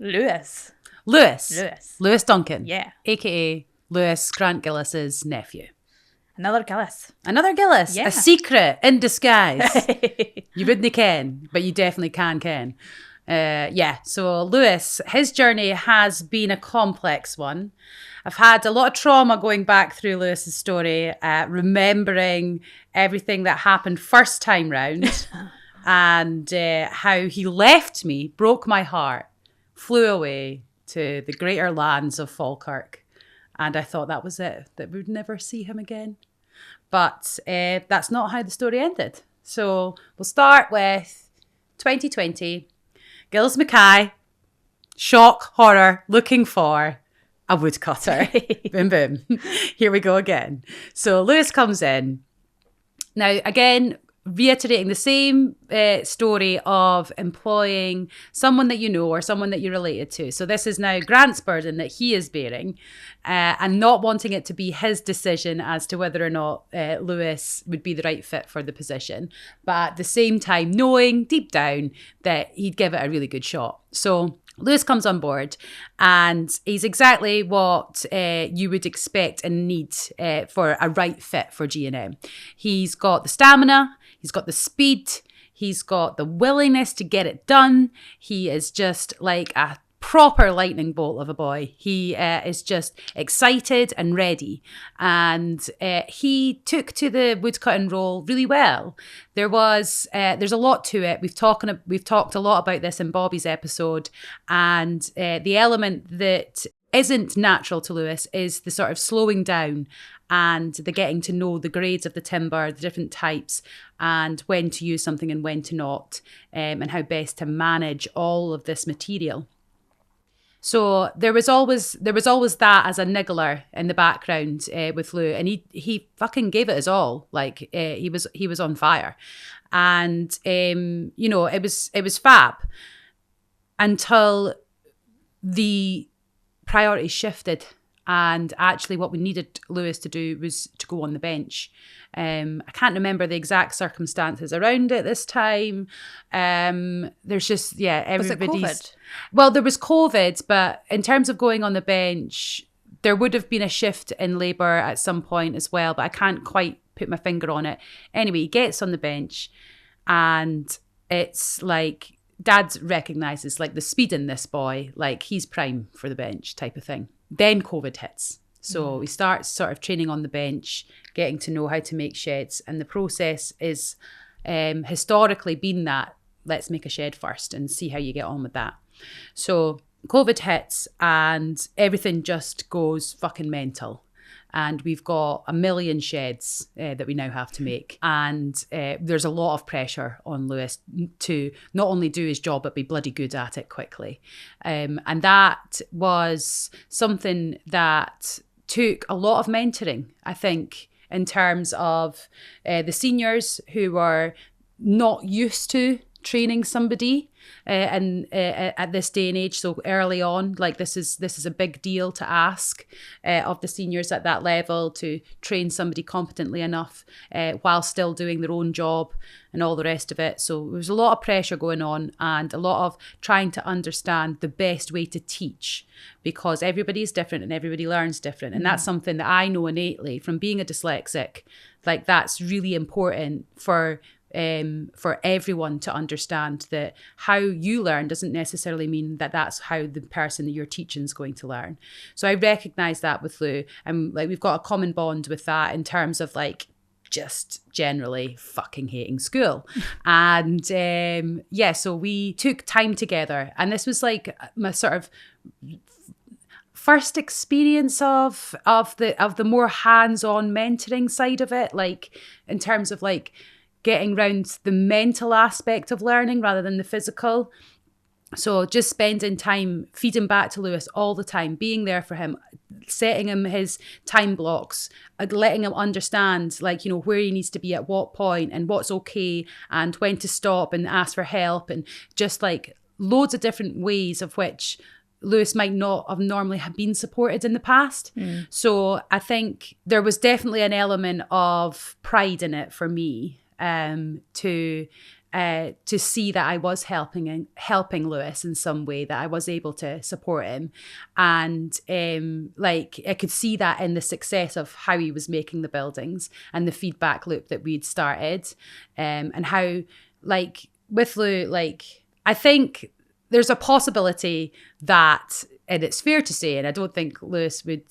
Lewis. Lewis Duncan. Yeah. A.K.A. Lewis, Grant Gillis's nephew. Another Gillis. Yeah. A secret in disguise. You wouldn't ken, but you definitely can ken. So Lewis, his journey has been a complex one. I've had a lot of trauma going back through Lewis's story, remembering everything that happened first time round and how he left me, broke my heart, flew away to the greater lands of Falkirk. And I thought that was it, that we would never see him again. But that's not how the story ended. So we'll start with 2020. Gillies Mackay, shock, horror, looking for a woodcutter. Boom, boom. Here we go again. So Lewis comes in. Now, again, reiterating the same story of employing someone that you know or someone that you're related to. So this is now Grant's burden that he is bearing and not wanting it to be his decision as to whether or not Lewis would be the right fit for the position. But at the same time, knowing deep down that he'd give it a really good shot. So Lewis comes on board and he's exactly what you would expect and need for a right fit for G&M. He's got the stamina, he's got the speed, he's got the willingness to get it done. He is just like a proper lightning bolt of a boy. He is just excited and ready. And he took to the woodcutting role really well. There's a lot to it. We've talked a lot about this in Bobby's episode. And the element that isn't natural to Lewis is the sort of slowing down and the getting to know the grades of the timber, the different types, and when to use something and when to not, and how best to manage all of this material. So there was always that as a niggler in the background with Lou, and he fucking gave it his all. Like he was on fire, and it was fab until the priorities shifted. And actually what we needed Lewis to do was to go on the bench. I can't remember the exact circumstances around it this time. There's just, everybody's... Was it COVID? Well, there was COVID, but in terms of going on the bench, there would have been a shift in labour at some point as well, but I can't quite put my finger on it. Anyway, he gets on the bench and it's like... Dad recognises like the speed in this boy, like he's prime for the bench type of thing. Then COVID hits. So we start sort of training on the bench, getting to know how to make sheds. And the process is historically been that, let's make a shed first and see how you get on with that. So COVID hits and everything just goes fucking mental. And we've got 1 million sheds that we now have to make. And there's a lot of pressure on Lewis to not only do his job, but be bloody good at it quickly. And that was something that took a lot of mentoring, I think, in terms of the seniors who were not used to training somebody at this day and age so early on. Like this is a big deal to ask of the seniors at that level to train somebody competently enough while still doing their own job and all the rest of it. So there was a lot of pressure going on and a lot of trying to understand the best way to teach, because everybody is different and everybody learns different. And that's something that I know innately from being a dyslexic. Like that's really important for everyone to understand, that how you learn doesn't necessarily mean that that's how the person that you're teaching is going to learn. So I recognise that with Lou, and like we've got a common bond with that in terms of like just generally fucking hating school. And so we took time together, and this was like my sort of first experience of the more hands-on mentoring side of it, like in terms of like getting around the mental aspect of learning rather than the physical. So just spending time feeding back to Lewis all the time, being there for him, setting him his time blocks, letting him understand like, you know, where he needs to be at what point and what's okay and when to stop and ask for help, and just like loads of different ways of which Lewis might not have normally have been supported in the past. So I think there was definitely an element of pride in it for me. to see that I was helping Lewis in some way, that I was able to support him. And like I could see that in the success of how he was making the buildings and the feedback loop that we'd started. And how, like, with Lou, like, I think there's a possibility that, and it's fair to say, and I don't think Lewis would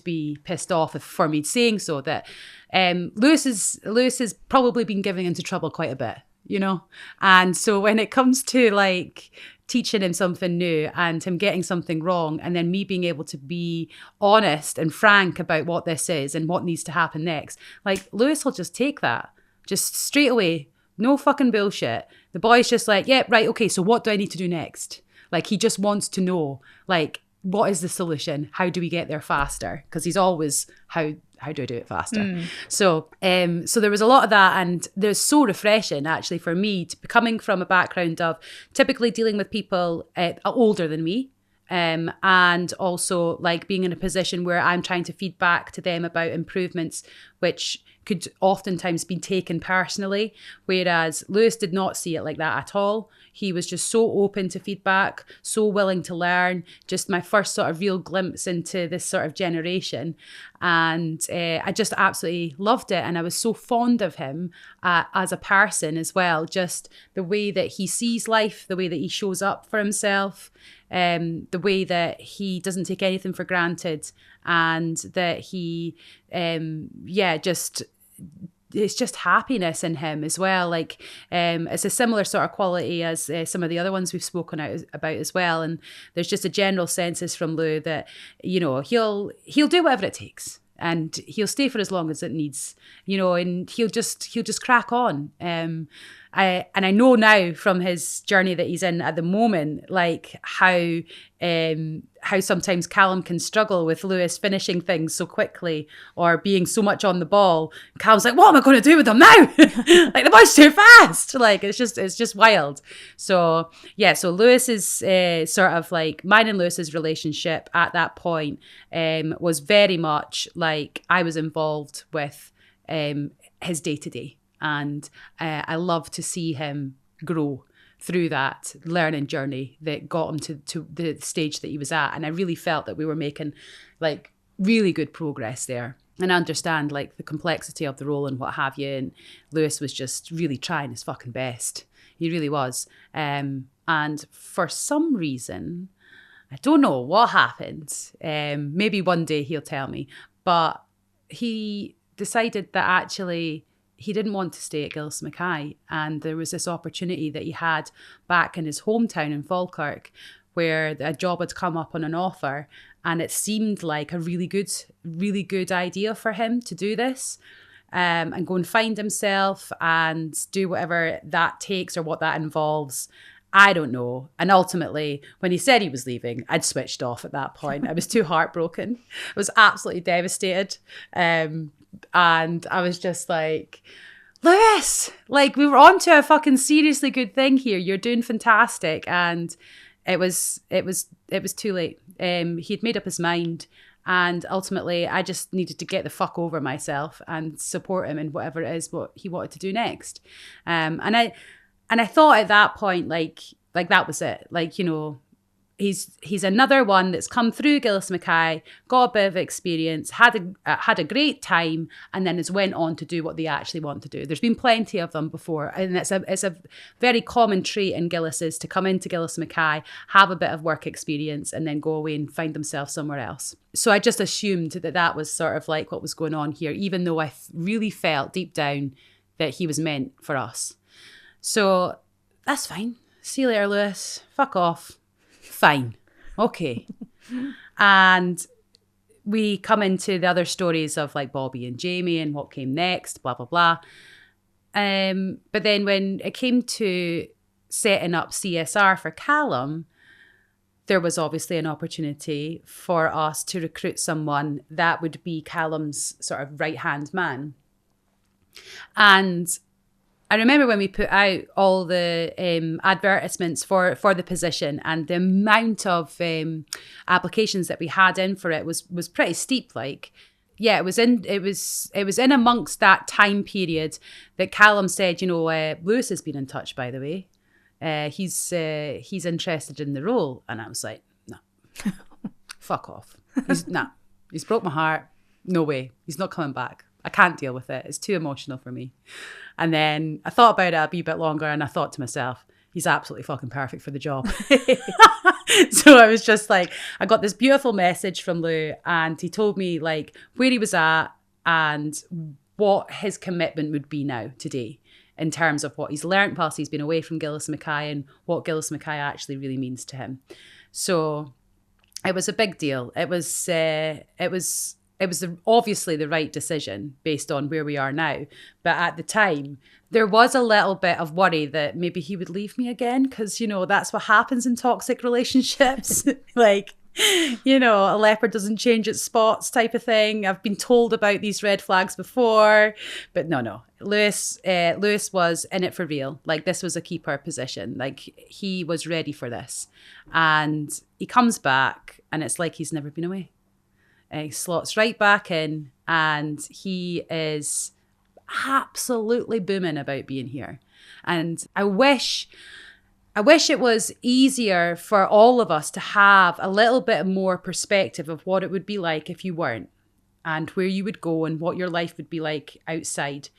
be pissed off for me saying so, that Lewis has probably been getting into trouble quite a bit, you know? And so when it comes to like teaching him something new and him getting something wrong, and then me being able to be honest and frank about what this is and what needs to happen next, like Lewis will just take that just straight away. No fucking bullshit. The boy's just like, yeah, right, okay, so what do I need to do next? Like, he just wants to know, like, what is the solution? How do we get there faster? Because he's always, how do I do it faster? So there was a lot of that, and there's so refreshing actually for me, coming from a background of typically dealing with people older than me, and also like being in a position where I'm trying to feed back to them about improvements, which could oftentimes be taken personally, whereas Lewis did not see it like that at all. He was just so open to feedback, so willing to learn, just my first sort of real glimpse into this sort of generation. And I just absolutely loved it. And I was so fond of him as a person as well, just the way that he sees life, the way that he shows up for himself, the way that he doesn't take anything for granted, and that he, it's just happiness in him as well. Like, it's a similar sort of quality as some of the other ones we've spoken about as well. And there's just a general sense from Lou that, you know, he'll do whatever it takes, and he'll stay for as long as it needs, you know, and he'll just crack on. I know now from his journey that he's in at the moment, like how sometimes Callum can struggle with Lewis finishing things so quickly or being so much on the ball. Callum's like, what am I going to do with them now? Like, the boy's too fast. Like, it's just wild. So yeah, so Lewis's sort of like mine and Lewis's relationship at that point was very much like I was involved with his day-to-day. And I love to see him grow through that learning journey that got him to the stage that he was at. And I really felt that we were making like really good progress there. And I understand like the complexity of the role and what have you. And Lewis was just really trying his fucking best. He really was. And for some reason, I don't know what happened. Maybe one day he'll tell me. But he decided that actually he didn't want to stay at Gillies Mackay, and there was this opportunity that he had back in his hometown in Falkirk where a job had come up on an offer, and it seemed like a really good idea for him to do this and go and find himself and do whatever that takes or what that involves. I don't know. And ultimately, when he said he was leaving, I'd switched off at that point. I was too heartbroken. I was absolutely devastated. And I was just like, Lewis, like, we were on to a fucking seriously good thing here. You're doing fantastic. And it was too late. He'd made up his mind. And ultimately, I just needed to get the fuck over myself and support him in whatever it is what he wanted to do next. And I thought at that point, like that was it. Like, you know, he's another one that's come through Gillies Mackay, got a bit of experience, had a great time, and then has went on to do what they actually want to do. There's been plenty of them before, and it's a very common trait in Gillies to come into Gillies Mackay, have a bit of work experience, and then go away and find themselves somewhere else. So I just assumed that was sort of like what was going on here, even though I really felt deep down that he was meant for us. So that's fine. See you later, Lewis. Fuck off. Fine. Okay. And we come into the other stories of like Bobby and Jamie and what came next, blah, blah, blah. But then when it came to setting up CSR for Callum, there was obviously an opportunity for us to recruit someone that would be Callum's sort of right-hand man. And I remember when we put out all the advertisements for the position, and the amount of applications that we had in for it was pretty steep. Like, yeah, it was in amongst that time period that Callum said, Lewis has been in touch, by the way. He's interested in the role. And I was like, no, fuck off. He's broke my heart. No way. He's not coming back. I can't deal with it. It's too emotional for me. And then I thought about it a wee bit longer and I thought to myself, he's absolutely fucking perfect for the job. So I was just like, I got this beautiful message from Lou and he told me like where he was at and what his commitment would be now today in terms of what he's learnt whilst he's been away from Gillies Mackay and what Gillies Mackay actually really means to him. So it was a big deal. It was obviously the right decision based on where we are now. But at the time, there was a little bit of worry that maybe he would leave me again because, that's what happens in toxic relationships. Like, a leopard doesn't change its spots type of thing. I've been told about these red flags before. But no. Lewis was in it for real. Like, this was a keeper position. Like, he was ready for this. And he comes back and it's like he's never been away. He slots right back in and he is absolutely booming about being here. And I wish it was easier for all of us to have a little bit more perspective of what it would be like if you weren't and where you would go and what your life would be like outside,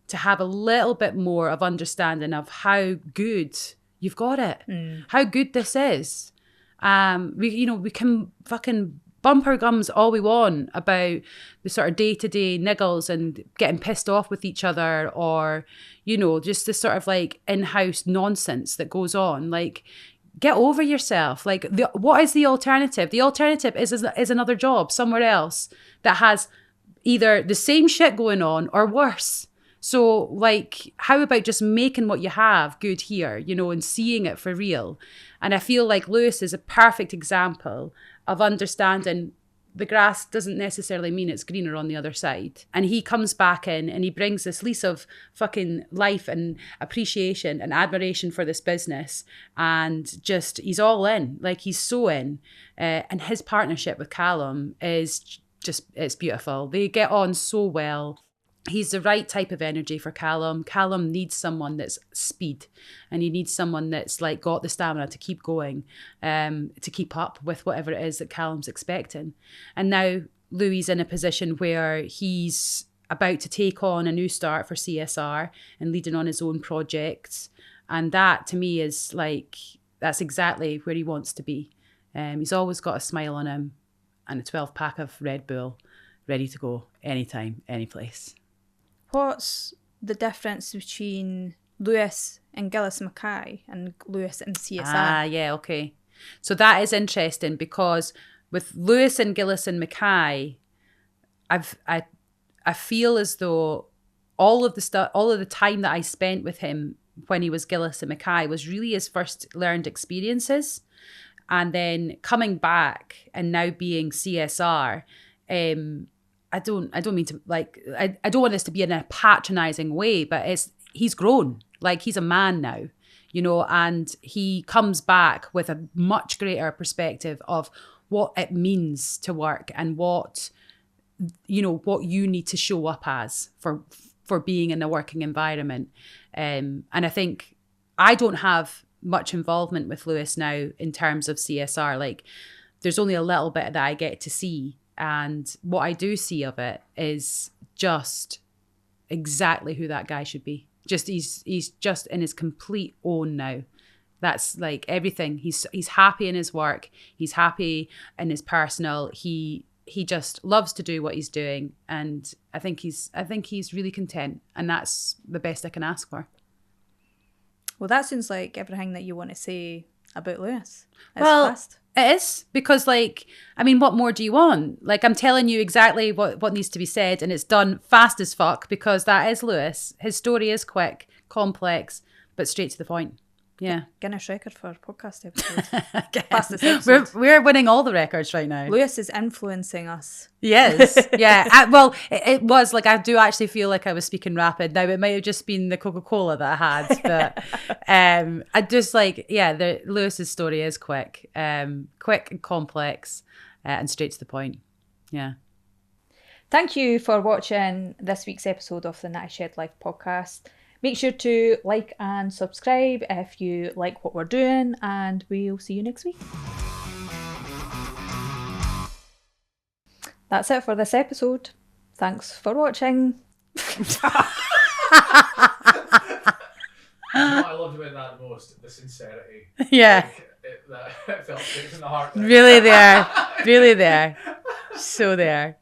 to have a little bit more of understanding of how good you've got it, how good this is. We can fucking bump our gums all we want about the sort of day-to-day niggles and getting pissed off with each other or, just this sort of like in-house nonsense that goes on. Like, get over yourself. Like, what is the alternative? The alternative is another job somewhere else that has either the same shit going on or worse. So, like, how about just making what you have good here, and seeing it for real? And I feel like Lewis is a perfect example of understanding the grass doesn't necessarily mean it's greener on the other side. And he comes back in and he brings this lease of fucking life and appreciation and admiration for this business. And just, he's all in. Like, he's so in. And his partnership with Callum is just, it's beautiful. They get on so well. He's the right type of energy for Callum. Callum needs someone that's speed and he needs someone that's like got the stamina to keep going, to keep up with whatever it is that Callum's expecting. And now Louis in a position where he's about to take on a new start for CSR and leading on his own projects. And that to me is like, that's exactly where he wants to be. He's always got a smile on him and a 12-pack of Red Bull ready to go anytime, any place. What's the difference between Lewis and Gillies Mackay and Lewis and CSR? Ah, yeah, okay. So that is interesting because with Lewis and Gillies and Mackay, I feel as though all of the time that I spent with him when he was Gillies and Mackay was really his first learned experiences, and then coming back and now being CSR. I don't mean to like, I don't want this to be in a patronizing way, but he's grown. Like, he's a man now, and he comes back with a much greater perspective of what it means to work and what you need to show up as for being in a working environment. And I think I don't have much involvement with Lewis now in terms of CSR. Like, there's only a little bit that I get to see. And what I do see of it is just exactly who that guy should be. Just he's just in his complete own now. That's like everything. He's happy in his work. He's happy in his personal. He just loves to do what he's doing, and I think he's really content, and that's the best I can ask for. Well, that sounds like everything that you want to say about Lewis. It is, because what more do you want? Like, I'm telling you exactly what needs to be said, and it's done fast as fuck because that is Lewis. His story is quick, complex, but straight to the point. Yeah. Guinness record for podcast episodes. Fastest episode. We're winning all the records right now. Lewis is influencing us. Yes. Yeah. It was like, I do actually feel like I was speaking rapid. Now, it might have just been the Coca-Cola that I had, but I just Lewis's story is quick and complex and straight to the point. Yeah. Thank you for watching this week's episode of the Natty Shed Life podcast. Make sure to like and subscribe if you like what we're doing, and we'll see you next week. That's it for this episode. Thanks for watching. What I loved about that the most, the sincerity. Yeah. Like, it felt straight from the heart. Really there. Really there. So there.